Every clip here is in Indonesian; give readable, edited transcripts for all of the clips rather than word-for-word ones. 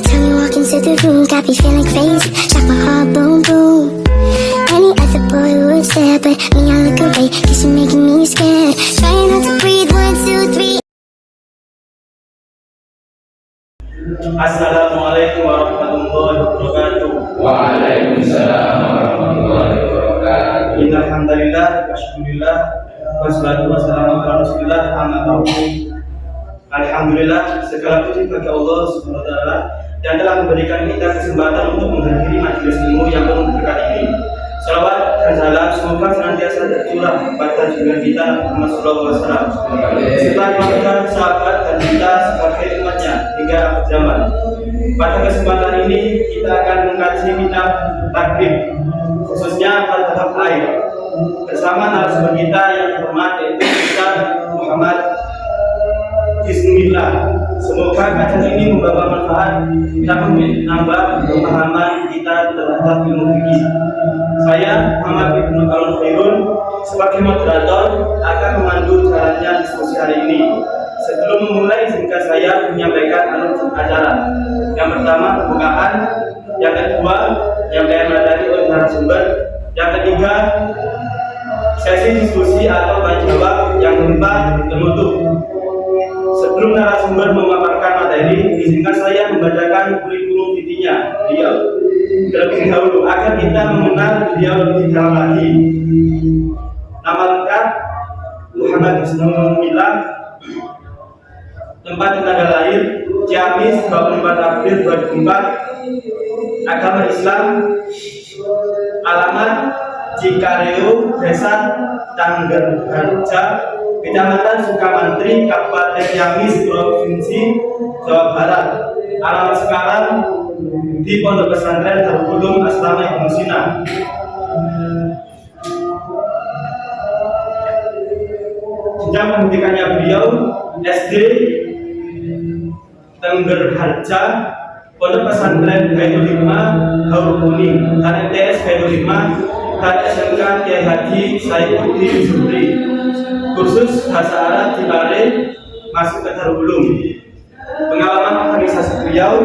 time you walk into the room, got me feeling crazy, shot my heart boom boom. Any other boy would stare, but me I look away, cause you're making me scared. Trying not to breathe, 1, 2, 3. Assalamualaikum warahmatullahi wabarakatuh. Waalaikumsalam warahmatullahi wabarakatuh. Innal hamdalillah wa syukurillah wassalatu wassalamu ala Rasulillah amma ba'du. Alhamdulillah, segala puji bagi Allah Subhanahu wa taala yang telah memberikan kita kesempatan untuk menghadiri majelis ilmu yang penuh berkat ini. Salawat dan salam semoga senantiasa tercurah pada junjungan kita Muhammad sallallahu alaihi wasallam, serta keluarga, sahabat dan kita sebagai umatnya hingga akhir zaman. Pada kesempatan ini kita akan mengkaji kitab takrib, khususnya pada bab air, bersama narasumber kita yang terhormat yaitu Ustaz Muhammad. Bismillah. Semoga kajian ini membawa manfaat dan menambah pemahaman kita terhadap ilmu fikih. Saya Muhammad Ibnu Al-Khairun sebagai moderator akan memandu jalannya diskusi hari ini. Sebelum memulai, izinkan saya menyampaikan alur acara. Yang pertama pembukaan, yang kedua yang materi oleh narasumber, yang ketiga sesi diskusi atau tanya jawab, yang keempat penutup. Sebelum narasumber memaparkan materi, izinkan saya membacakan kurikulum vitae-nya beliau terlebih dahulu agar kita mengenal beliau lebih dalam lagi. Nama lengkap Muhammad Bismillah, tempat tanggal lahir Ciamis 24 April 2004, agama Islam, alamat Cikareo, Desa Tanggerharja, Kecamatan Sukamantri, Kabupaten Ciamis, Provinsi Jawa Barat. Alamat sekarang di Pondok Pesantren Darul Ulum Asrama Ibnu Sina. Jenjang pendidikannya beliau SD Tanggerharja, Pondok Pesantren Khairul Hikmah Haur Kuning, dan MTS Khairul Hikmah, dan SMK Kiai Haji Saifuddin Zubri. Kursus bahasa Arab di Bali, masuk ke Darul Ulum. Pengalaman organisasi beliau,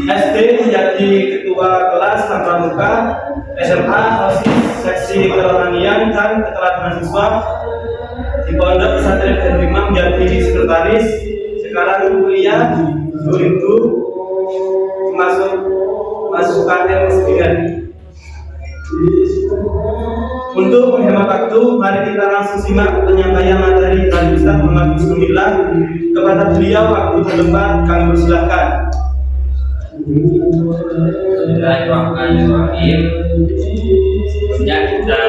SD menjadi ketua kelas tanpa muka, SMA seksi kerohanian dan keteladanan siswa, di Pondok Pesantren Khairul Hikmah menjadi sekretaris. Sekarang kuliah 2000 masukkan MSBN. Untuk menghemat waktu, mari kita langsung simak penyampaian materi dari Ustaz Muhammad Bismillah. Kepada beliau waktu bertempat, kami persilahkan. Bismillahirrahmanirrahim. Sebelumnya kita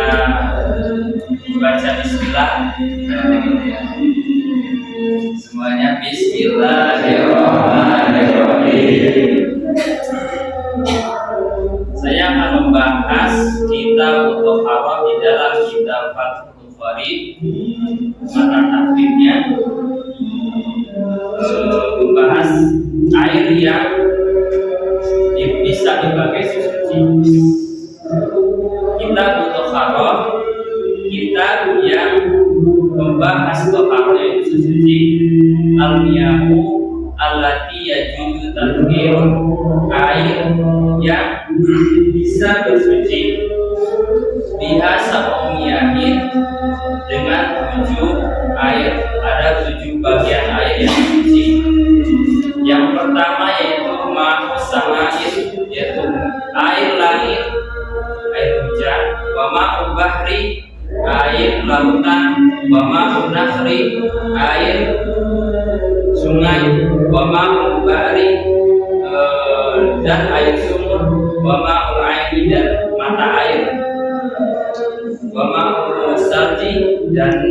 baca Bismillah. Semuanya Bismillahirrahmanirrahim. Saya akan membahas kitab Mutahharah di dalam kitab Fathul Bari, mata takribnya membahas air yang bisa dipakai suci. Kitab Mutahharah, kitab yang membahas tohar yaitu suci. Al-miyahu allati yajuzu tathhirun, air yang bisa bersuci. Biha sab'umiyahin, dengan 7 air. Ada 7 bagian air yang suci. Yang pertama yaitu ma'us sama'ir, yaitu air langit, air hujan. Wa ma'ul bahri, air lautan. Wa ma'un nahri, air sungai. Wa ma'ul bahri, dan air sumur. Wa ma'ul aini, dan mata air. Wa ma'ul salji, dan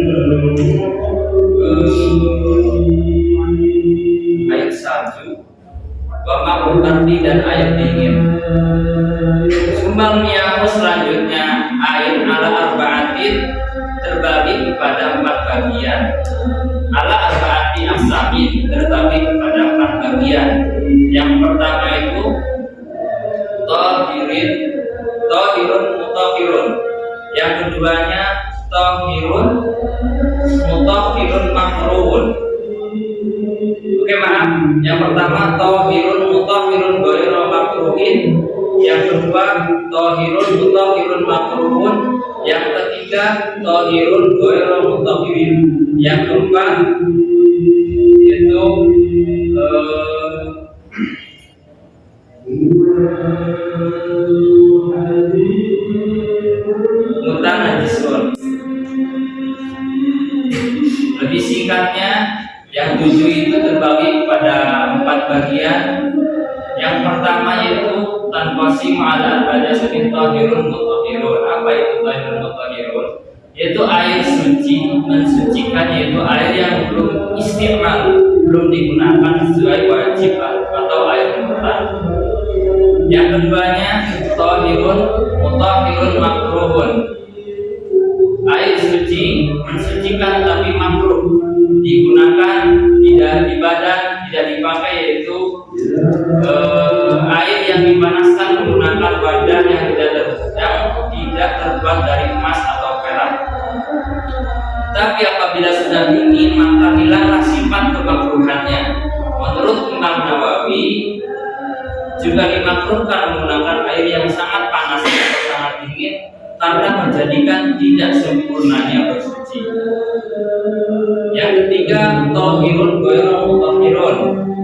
air salju. Wa ma'ul ardi, dan air dingin. Sumbang miyahu selanjutnya air ala arba'atin, terbagi kepada 4 bagian. Ala arba'ati aqsamin, terbagi kepada 4 bagian. Yang pertama itu tahirun mutahhirun. Yang keduanya tahirun mutahhirun mahruun. Oke, maaf. Yang pertama tohirun mutahhirun ghairu makruhin. Yang kedua tohirun mutahhirun makruhun. Yang ketiga tohirun ghairu mutahhirin. Yang keempat yaitu mutanajisun. Lebih singkatnya, yang 7 itu terbagi kepada 4 bagian. Yang pertama yaitu tanqasimu ala arba'atin tahirun mutahhirun. Apa itu tahirun mutahhirun? Yaitu air suci, mensucikan, yaitu air yang belum istimal, belum digunakan sesuai wajib atau air murtad. Yang keduanya tahirun mutahhirun makruhun. Air suci mensucikan tapi makruh digunakan, tidak di badan, tidak dipakai, yaitu air yang dipanaskan menggunakan wadah yang tidak terbuat dari emas atau perak. Tapi apabila sudah dingin maka hilanglah sifat kemakruhannya. Menurut Imam Nawawi juga dimakruhkan menggunakan air yang sangat panas atau sangat dingin karena menjadikan tidak sempurnanya bersuci. Yang ketiga tohirun ghairu mutahhirun,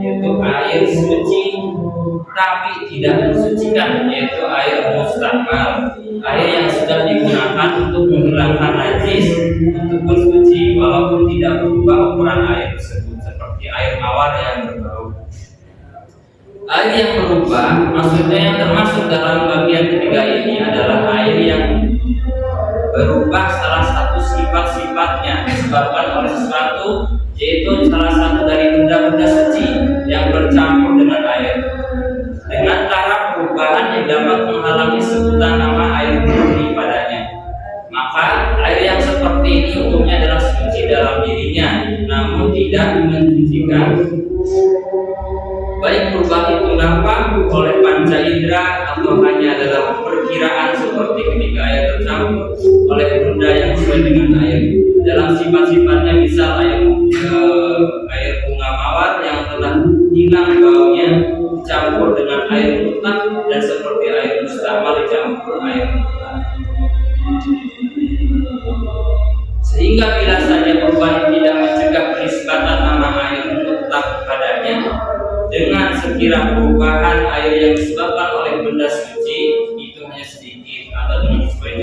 yaitu air suci tapi tidak mensucikan, yaitu air mustamal, air yang sudah digunakan untuk menghilangkan najis untuk bersuci walaupun tidak berubah ukuran air tersebut, seperti air mawar yang berbau. Air yang berubah, maksudnya yang termasuk dalam bagian ketiga ini adalah air yang berubah salah satu sifat-sifatnya disebabkan oleh sesuatu, yaitu salah satu dari benda-benda suci yang bercampur dengan air dengan tahap perubahan yang dapat menghalangi sebutan nama air murni padanya. Maka air yang seperti ini hukumnya adalah suci dalam dirinya namun tidak mensucikan. Baik berubah itu nampak oleh panca indera atau hanya dalam perkiraan seperti ketika air tercampur oleh benda yang sesuai dengan air. Dalam sifat-sifatnya misal air bunga mawar yang telah hilang baunya dicampur dengan air mutlak, dan seperti air mustamal dicampur air mutlak. Sehingga bila saja perubahan tidak mencegah penisbatan nama air mutlak padanya, dengan sekira perubahan air yang disebabkan oleh benda suci itu hanya sedikit atau dengan sesuai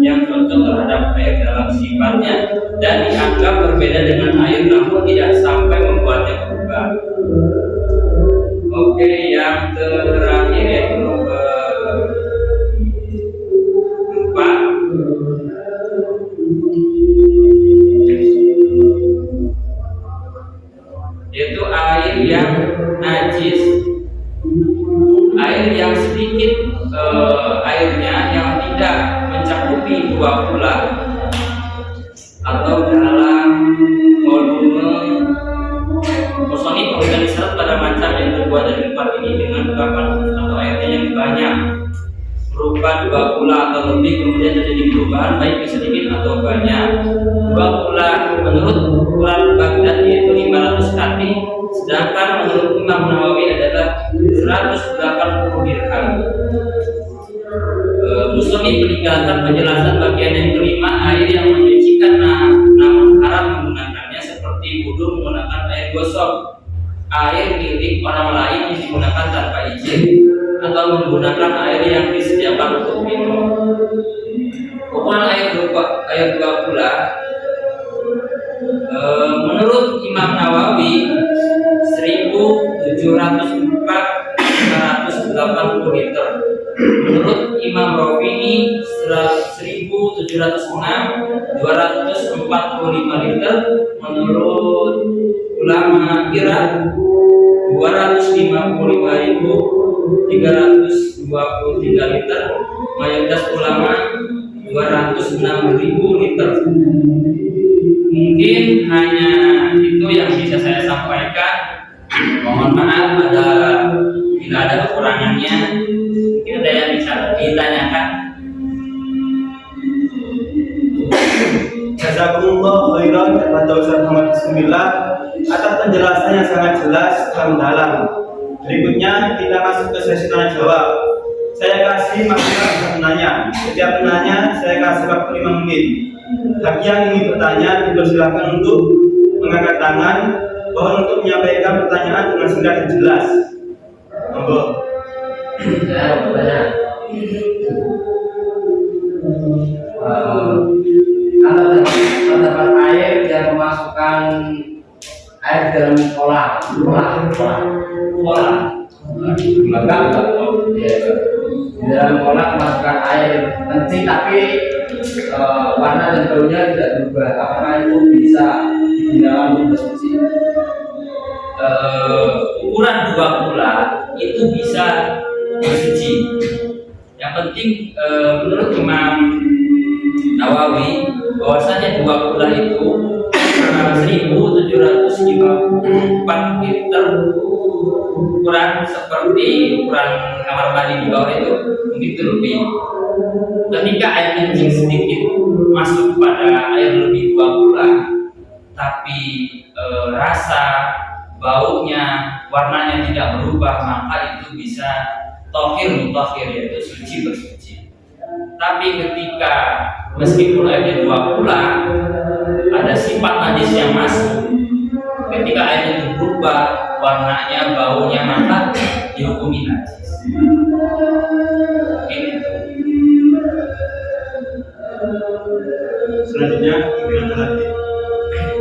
yang cocok terhadap air dalam sifatnya dan dianggap berbeda dengan air namun tidak sampai membuatnya berubah. Oke, yang terakhir yaitu keempat, yaitu air yang najis, air yang sedikit airnya yang tidak mencakupi 2 bulan atau dalam volume musonif organisasi pada macam yang terbuat dari 4 ini dengan ungkapan atau airnya yang banyak berupa 2 bulan atau lebih, kemudian terjadi perubahan baik sedikit atau banyak. 2 bulan menurut ukuran Baghdad yaitu 500 kati, sedangkan menurut Imam Nawawi adalah 180 dirham. Musonif meninggalkan penjelasan bagian yang kelima, air yang menyucikan namun haram menggunakannya, seperti wudu menggunakan air gosok, air milik orang lain yang digunakan tanpa izin, atau menggunakan air yang disediakan untuk minum. Ukuran air 2 bulan menurut Imam Nawawi 1.704.580 liter. Menurut Imam Rafi'i 1.706 245 liter. Menurut ulama Irak 255.323 liter. Mayoritas ulama 206.000 liter. Mungkin hanya itu yang bisa saya sampaikan. Mohon maaf bila ada kekurangannya. Mungkin ada yang bisa ditanyakan. Jazakumullah khairan kepada Ustaz Muhammad Bismillah atas penjelasan yang sangat jelas dan mendalam. Berikutnya kita masuk ke sesi tanya jawab. Saya kasih maksimal satu penanya. Setiap penanya saya kasih waktu 5 menit. Bagi yang ingin bertanya dipersilakan untuk mengangkat tangan. Mohon untuk menyampaikan pertanyaan dengan singkat dan jelas. Monggo. Saya mau bertanya. Kalau terdapat air yang memasukkan air dalam pola. Di dalam pola memasukkan air kencing tapi warna dan baunya tidak berubah. Apakah itu bisa digunakan untuk bersuci? Ukuran 2 pola itu bisa bersuci. Yang penting menurut Imam Nawawi bahwasanya 2 pola itu 1754 liter, ukuran seperti ukuran kamar mandi di bawah itu mungkin itu lebih. Ketika air kencing sedikit masuk pada air lebih 2 pola, tapi rasa baunya, warnanya tidak berubah, maka itu bisa tohir, yaitu suci bersuci. Tapi ketika meskipun airnya 2 pola, ada sifat najis yang masuk, ketika airnya itu berubah, warnanya, baunya, maka dihukumi najis. Gitu. Selanjutnya gimana lagi?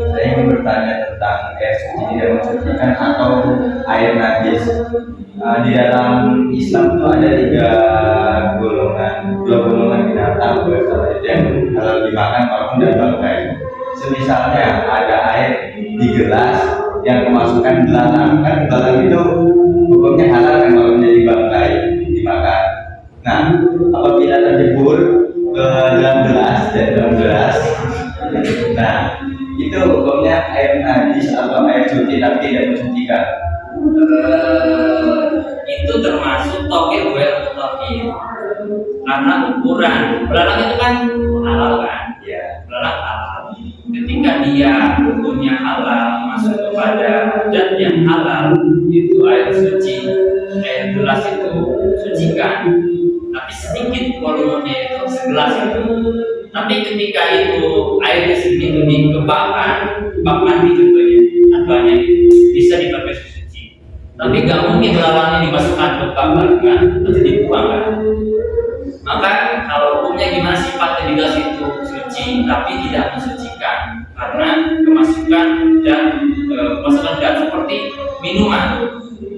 Saya ingin bertanya tentang air suci tidak mensucikan atau air najis. Di dalam Islam itu ada 3 golongan, 2 golongan binatang itu yang halal dimakan walaupun dan bangkai. Misalnya ada air di gelas yang kemasukan belalang, kan belalang itu hukumnya halal kan kalau menjadi bangkai dimakan. Nah, apabila terjebur ke dalam gelas, nah itu hukumnya air najis atau air suci tapi tidak mensucikan. Itu termasuk tohir karena ukuran belalang itu kan halal kan, Ya. belalang halal. Ketika dia hukumnya halal masuk kepada zat yang halal, itu air suci, air gelas itu sucikan, tapi sedikit volumenya itu segelas itu. Tapi ketika itu air segitu dikebakkan, bak mandi contohnya, banyak bisa dipakai suci. Tapi nggak mungkin belalangnya dimasukkan ke bak kan, nanti dibuang kan. Maka kalau hukumnya gimana, sifatnya di gelas itu suci, tapi tidak mensucikan karena kemasukan dan kemasukan zat seperti minuman.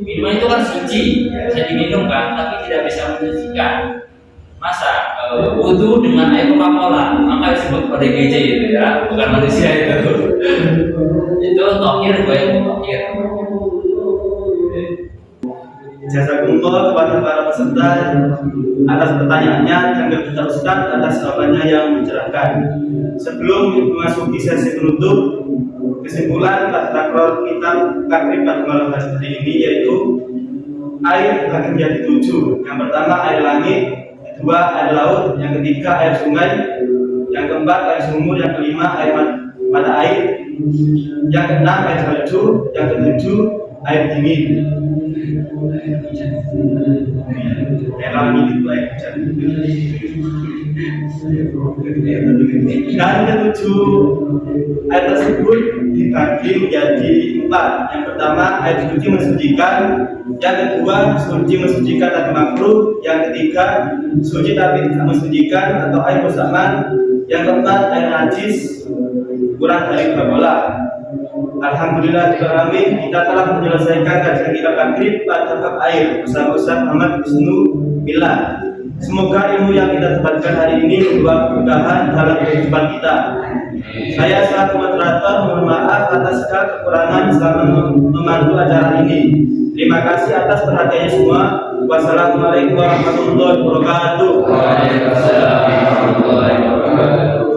Minuman itu kan suci, bisa diminum kan, tapi tidak bisa mensucikan. Masa wudhu dengan air Coca-Cola, maka disebut ODGJ itu ya, bukan manusia itu. Itu tohir, gue tohir. Jazakumullah kepada para peserta atas pertanyaannya dan kepada Ustaz atas jawabannya yang mencerahkan. Sebelum memasuki sesi penutup, kesimpulan takror kitab takrib pada malam hari ini yaitu air terbagi menjadi 7. Yang pertama air langit, yang kedua air laut, yang ketiga air sungai, yang keempat air sumur, yang kelima air mata air, yang keenam air salju, yang ketujuh air dingin. Air langit itu air hujan. Dan ketujuh air tersebut dibagi menjadi 4. Yang pertama air suci mensucikan, yang kedua suci mensucikan tapi makruh, yang ketiga suci tapi tidak mensucikan atau air bersamaan, yang keempat air najis kurang dari 2 bola. Alhamdulillah kita telah menyelesaikan kajian kitab takrib pada bab air bersama Ustaz Muhammad Wisnu Billah. Semoga ilmu yang kita dapatkan hari ini membawa keberkahan dalam kehidupan kita. Saya selaku moderator mohon maaf atas segala kekurangan selama memandu acara ini. Terima kasih atas perhatiannya semua. Wassalamualaikum warahmatullahi wabarakatuh. Waalaikumsalam warahmatullahi wabarakatuh.